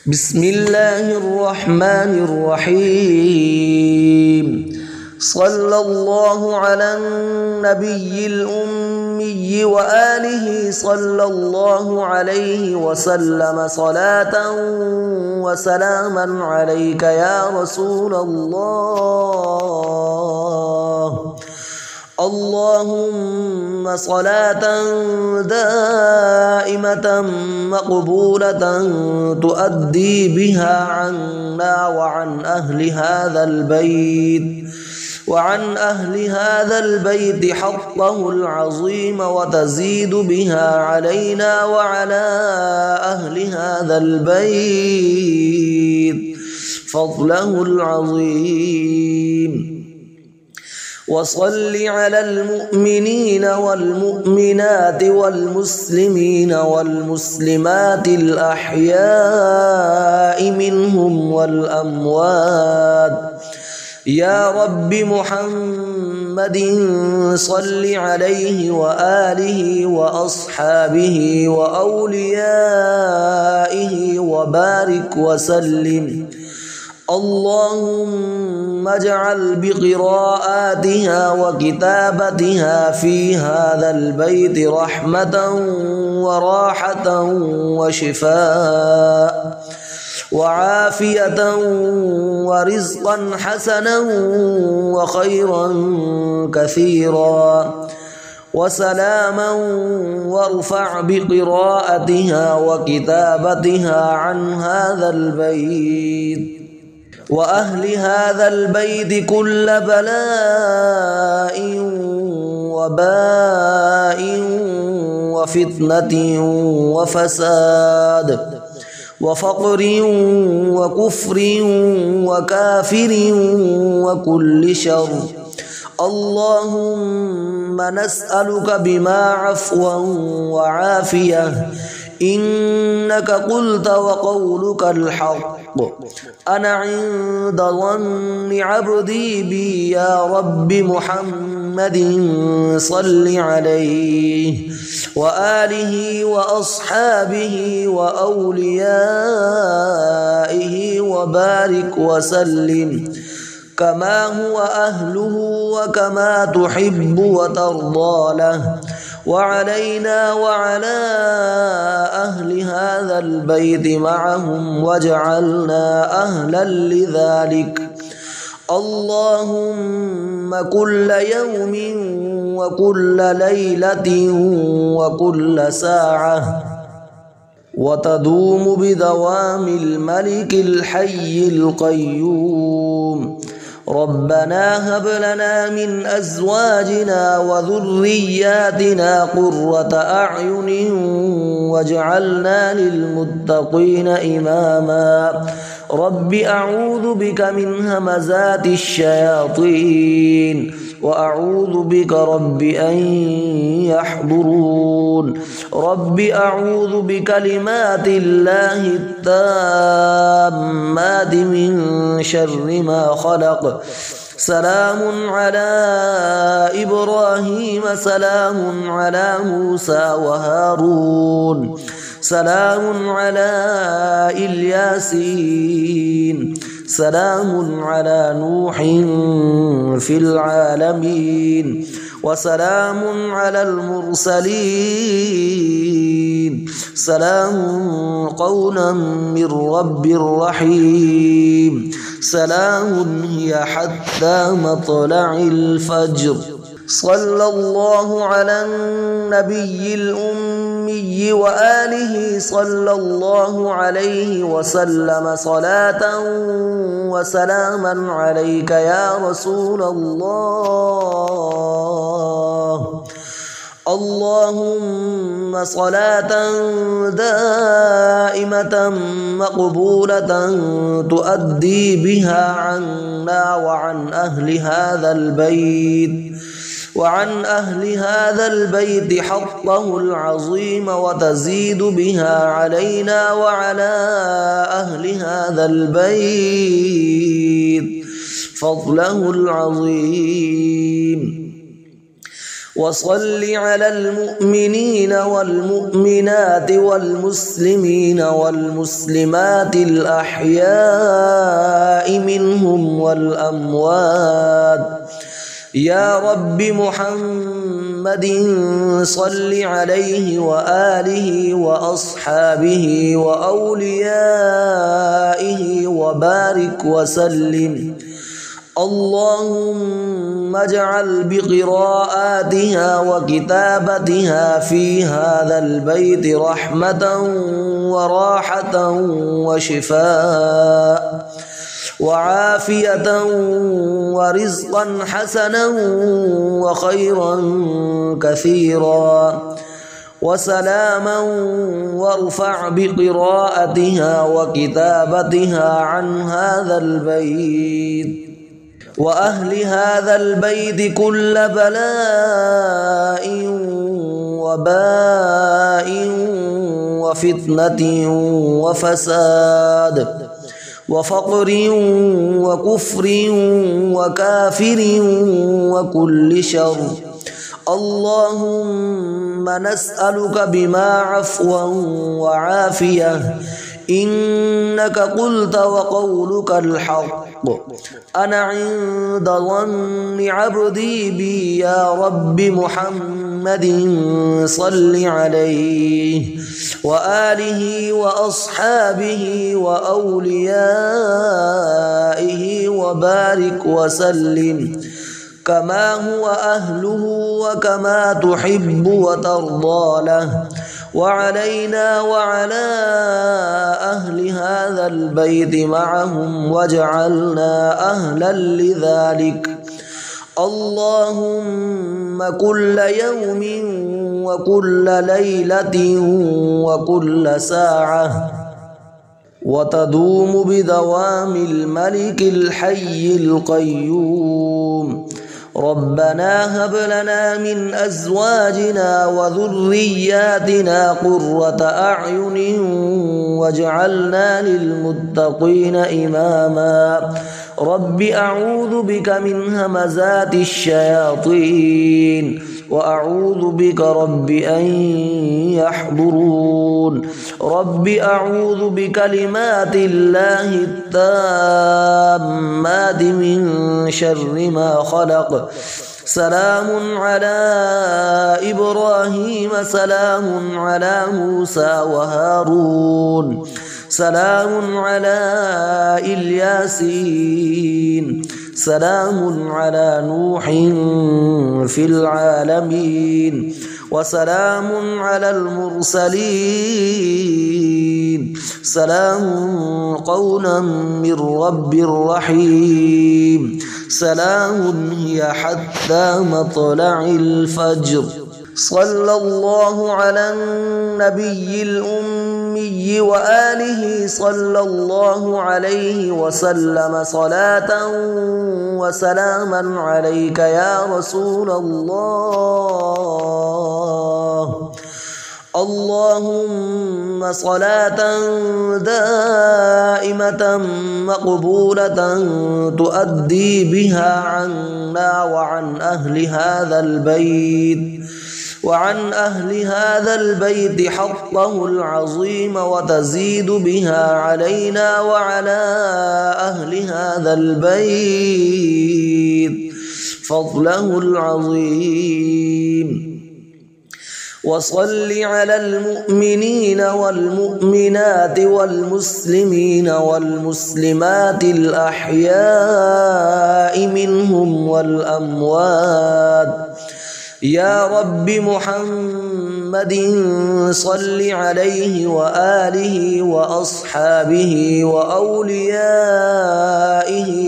بسم الله الرحمن الرحيم. صلى الله على النبي الأمي وآله صلى الله عليه وسلم صلاة وسلاما عليك يا رسول الله. اللهم صلاة دائمة مقبولة تؤدي بها عنا وعن أهل هذا البيت حقه العظيم، وتزيد بها علينا وعلى أهل هذا البيت فضله العظيم. وصل على المؤمنين والمؤمنات والمسلمين والمسلمات الأحياء منهم والأموات. يا رب محمد صل عليه وآله وأصحابه وأوليائه وبارك وسلم. اللهم اجعل بقراءاتها وكتابتها في هذا البيت رحمة وراحة وشفاء وعافية ورزقا حسنا وخيرا كثيرا وسلاما، وارفع بقراءتها وكتابتها عن هذا البيت وأهل هذا البيت كل بلاء وباء وفتنة وفساد وفقر وكفر وكافر وكل شر. اللهم نسألك بما عفوا وعافية، إنك قلت وقولك الحق، أنا عند ظن عبدي بي. يا رب محمد صل عليه وآله وأصحابه وأوليائه وبارك وسلم كما هو أهله وكما تحب وترضى له، وعلينا وعلى أهل هذا البيت معهم، واجعلنا أهلا لذلك. اللهم كل يوم وكل ليلة وكل ساعة وتدوم بدوام الملك الحي القيوم. ربنا هب لنا من أزواجنا وذرياتنا قرة أعين واجعلنا للمتقين إماما. رب أعوذ بك من همزات الشياطين وأعوذ بك رب أن يحضرون. رب أعوذ بكلمات الله التامات من شر ما خلق. سلام على إبراهيم، سلام على موسى وهارون، سلام على الياسين، سلام على نوح في العالمين، وسلام على المرسلين. سلام قولا من رب رحيم. سلام هي حتى مطلع الفجر. صلى الله على النبي الأمي وآله صلى الله عليه وسلم صلاة وسلاما عليك يا رسول الله. اللهم صلاة دائمة مقبولة تؤدي بها عنا وعن أهل هذا البيت حقه العظيم، وتزيد بها علينا وعلى أهل هذا البيت فضله العظيم. وصل على المؤمنين والمؤمنات والمسلمين والمسلمات الأحياء منهم والأموات يا رب محمد صل عليه وآله وأصحابه وأوليائه وبارك وسلم. اللهم اجعل بقراءاتها وكتابتها في هذا البيت رحمة وراحة وشفاء وعافية ورزقا حسنا وخيرا كثيرا وسلاما، وارفع بقراءتها وكتابتها عن هذا البيت وأهل هذا البيت كل بلاء وباء وفتنة وفساد وفقر وكفر وكافر وكل شر. اللهم نسألك بما عفوا وعافية إنك قلت وقولك الحق أنا عند ظن عبدي بي يا رب محمد صل عليه وآله وأصحابه وأوليائه وبارك وسلم كما هو أهله وكما تحب وترضى له، وعلينا وعلى أهل هذا البيت معهم واجعلنا أهلا لذلك. اللهم كل يوم وكل ليلة وكل ساعة وتدوم بدوام الملك الحي القيوم. ربنا هب لنا من أزواجنا وذرياتنا قرة أعين واجعلنا للمتقين إماما. رب أعوذ بك من همزات الشياطين وأعوذ بك رب أن يحضرون. رب أعوذ بكلمات الله التامات من شر ما خلق. سلام على إبراهيم سلام على موسى وهارون سلام على الياسين سلام على نوح في العالمين وسلام على المرسلين سلام قولا من رب رحيم سلام هي حتى مطلع الفجر. صلى الله على النبي الأمي وآله صلى الله عليه وسلم صلاة وسلاما عليك يا رسول الله. اللهم صلاة دائمة مقبولة تؤدي بها عنا وعن أهل هذا البيت حقه العظيم وتزيد بها علينا وعلى أهل هذا البيت فضله العظيم. وصل على المؤمنين والمؤمنات والمسلمين والمسلمات الأحياء منهم والأموات يا رب محمد صل عليه وآله وأصحابه وأوليائه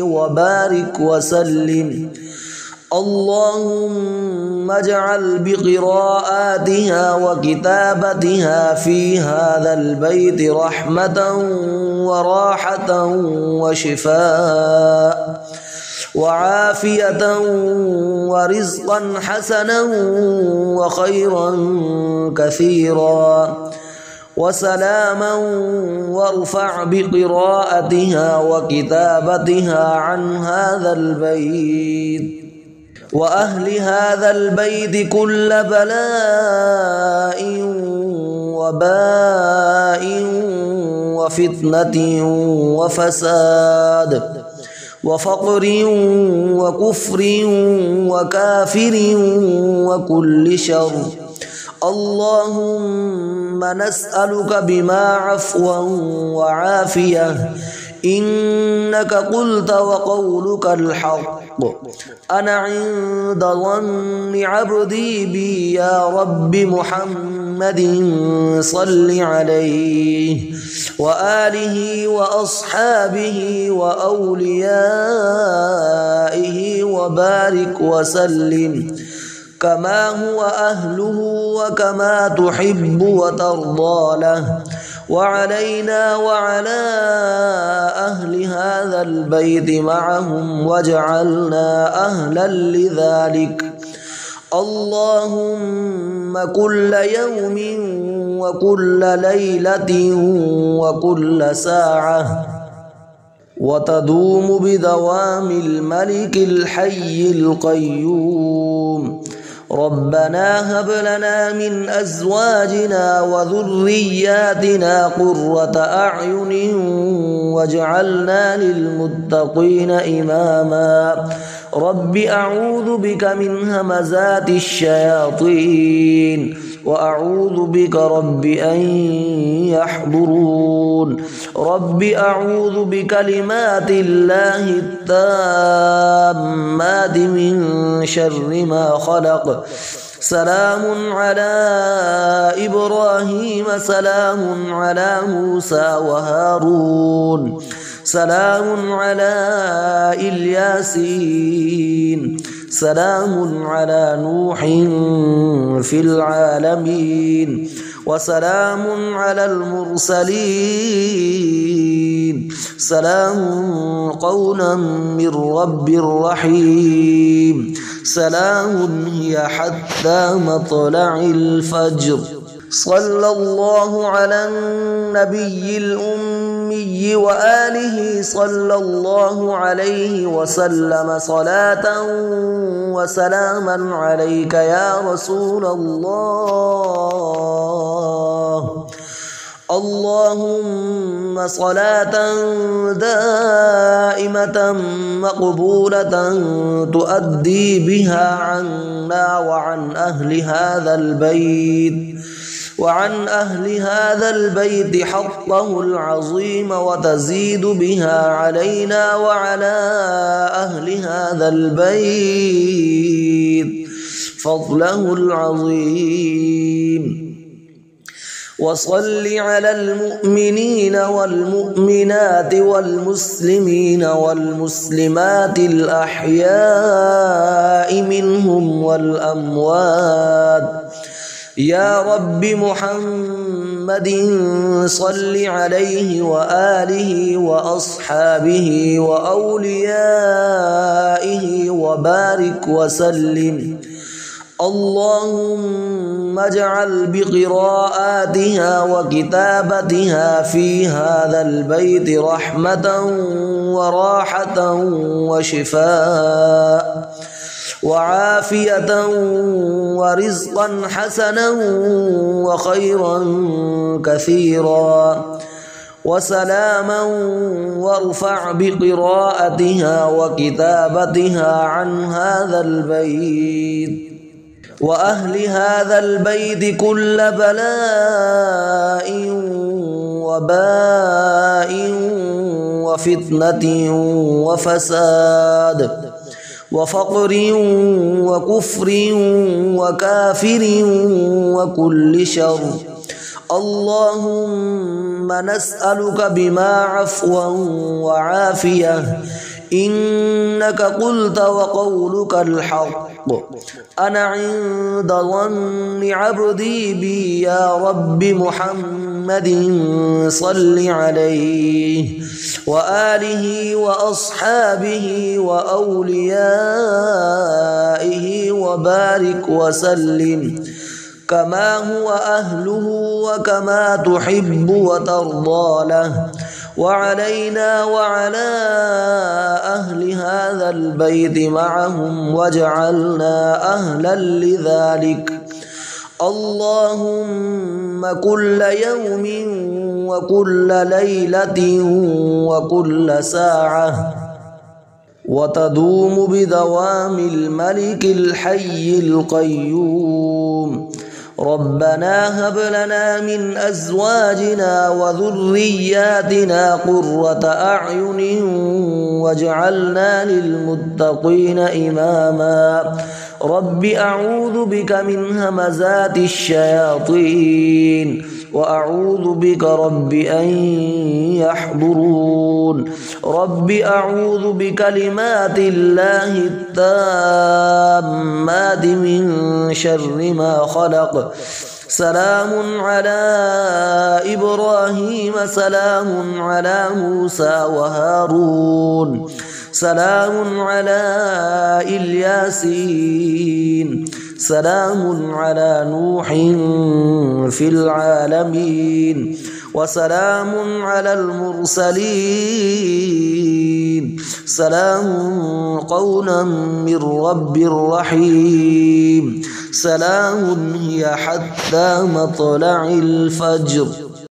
وبارك وسلم. اللهم اجعل بقراءاتها وكتابتها في هذا البيت رحمة وراحة وشفاء وعافية ورزقا حسنا وخيرا كثيرا وسلاما، وارفع بقراءتها وكتابتها عن هذا البيت وأهل هذا البيت كل بلاء وباء وفتنة وفساد وفقر وكفر وكافر وكل شر. اللهم نسألك بما عفوا وعافية إنك قلت وقولك الحق. أنا عند ظن عبدي بي يا رب. محمد صل عليه وآله وأصحابه وأوليائه وبارك وسلم كما هو أهله وكما تحب وترضى له، وعلينا وعلى أهل هذا البيت معهم واجعلنا أهلا لذلك. اللهم كل يوم وكل ليلة وكل ساعة وتدوم بدوام الملك الحي القيوم. ربنا هب لنا من أزواجنا وذرياتنا قرة أعين واجعلنا للمتقين إماما. رب أعوذ بك من همزات الشياطين وأعوذ بك رب أن يحضرون. رب أعوذ بكلمات الله التامات من شر ما خلق. سلام على إبراهيم سلام على موسى وهارون سلام على الياسين سلام على نوح في العالمين وسلام على المرسلين سلام قولا من رب رحيم. سلام هي حتى مطلع الفجر. صلى الله على النبي الأمي وآله صلى الله عليه وسلم صلاة وسلاما عليك يا رسول الله. اللهم صلاة دائمة مقبولة تؤدي بها عنا وعن أهل هذا البيت حقه العظيم وتزيد بها علينا وعلى أهل هذا البيت فضله العظيم. وصل على المؤمنين والمؤمنات والمسلمين والمسلمات الأحياء منهم والأموات. يا رب محمد صل عليه وآله وأصحابه وأوليائه وبارك وسلم. اللهم اجعل بقراءاتها وكتابتها في هذا البيت رحمة وراحة وشفاء وعافية ورزقا حسنا وخيرا كثيرا وسلاما. وارفع بقراءتها وكتابتها عن هذا البيت وأهل هذا البيت كل بلاء وباء وفتنة وفساد وفقر وكفر وكافر وكل شر. اللهم نسألك بما عفوا وعافية إنك قلت وقولك الحق. أنا عند ظن عبدي بي يا رب. محمد صل عليه وآله وأصحابه وأوليائه وبارك وسلم كما هو أهله وكما تحب وترضى له، وعلينا وعلى أهل هذا البيت معهم واجعلنا أهلا لذلك. اللهم كل يوم وكل ليلة وكل ساعة وتدوم بدوام الملك الحي القيوم. ربنا هب لنا من أزواجنا وذرياتنا قرة أعين واجعلنا للمتقين إماما. رب أعوذ بك من همزات الشياطين وأعوذ بك رب أن يحضرون. رب أعوذ بكلمات الله التامات من شر ما خلق. سلام على إبراهيم سلام على موسى وهارون سلام على الياسين سلام على نوح في العالمين وسلام على المرسلين سلام قولا من رب رحيم. سلام هي حتى مطلع الفجر.